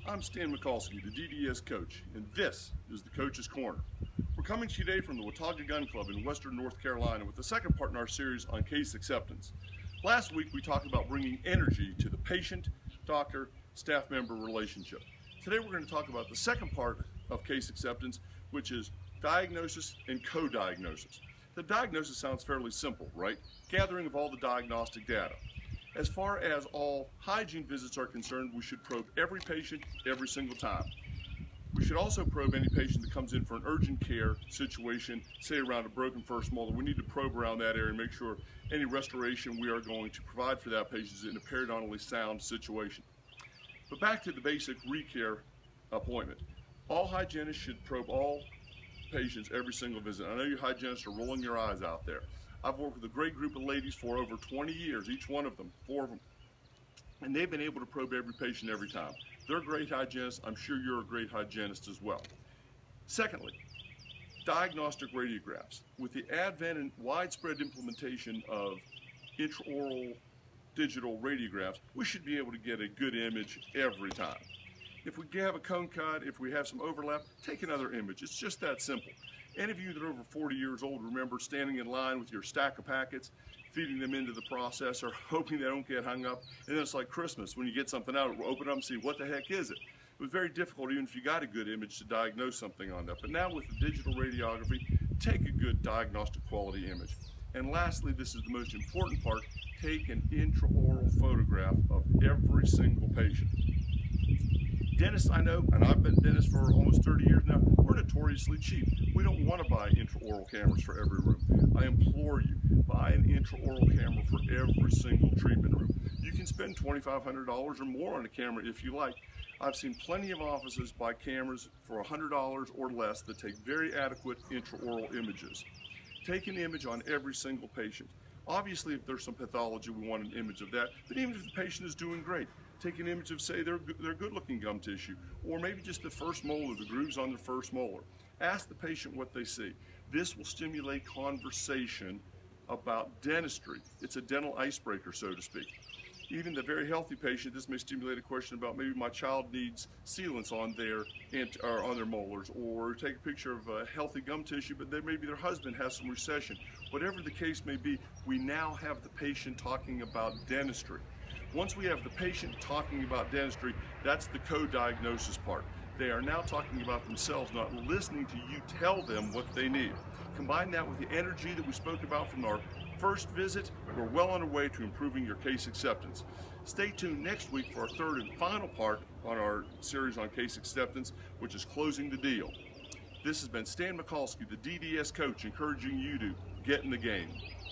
I'm Stan Michalski, the DDS coach, and this is the Coach's Corner. We're coming to you today from the Watauga Gun Club in Western North Carolina with the second part in our series on case acceptance. Last week we talked about bringing energy to the patient, doctor, staff member relationship. Today we're going to talk about the second part of case acceptance, which is diagnosis and co-diagnosis. The diagnosis sounds fairly simple, right? Gathering of all the diagnostic data. As far as all hygiene visits are concerned, we should probe every patient every single time. We should also probe any patient that comes in for an urgent care situation, say around a broken first molar. We need to probe around that area and make sure any restoration we are going to provide for that patient is in a periodontally sound situation. But back to the basic re-care appointment. All hygienists should probe all patients every single visit. I know you hygienists are rolling your eyes out there. I've worked with a great group of ladies for over 20 years, each one of them, 4 of them, and they've been able to probe every patient every time. They're great hygienists. I'm sure you're a great hygienist as well. Secondly, diagnostic radiographs. With the advent and widespread implementation of intraoral digital radiographs, we should be able to get a good image every time. If we have a cone cut, if we have some overlap, take another image. It's just that simple. Any of you that are over 40 years old remember standing in line with your stack of packets, feeding them into the processor, hoping they don't get hung up, and then it's like Christmas when you get something out, open it up and see what the heck is it. It was very difficult even if you got a good image to diagnose something on that. But now with the digital radiography, take a good diagnostic quality image. And lastly, this is the most important part, take an intraoral photograph of every single patient. Dentists I know, and I've been a dentist for almost 30 years now, we're notoriously cheap. We don't want to buy intraoral cameras for every room. I implore you, buy an intraoral camera for every single treatment room. You can spend $2,500 or more on a camera if you like. I've seen plenty of offices buy cameras for $100 or less that take very adequate intraoral images. Take an image on every single patient. Obviously, if there's some pathology, we want an image of that, but even if the patient is doing great, take an image of, say, their good-looking gum tissue, or maybe just the first molar, the grooves on the first molar. Ask the patient what they see. This will stimulate conversation about dentistry. It's a dental icebreaker, so to speak. Even the very healthy patient, this may stimulate a question about maybe my child needs sealants on their molars, or take a picture of a healthy gum tissue, but then maybe their husband has some recession. Whatever the case may be, we now have the patient talking about dentistry. Once we have the patient talking about dentistry, that's the co-diagnosis part. They are now talking about themselves, not listening to you tell them what they need. Combine that with the energy that we spoke about from our first visit, we're well on our way to improving your case acceptance. Stay tuned next week for our third and final part on our series on case acceptance, which is closing the deal. This has been Stan Michalski, the DDS coach, encouraging you to get in the game.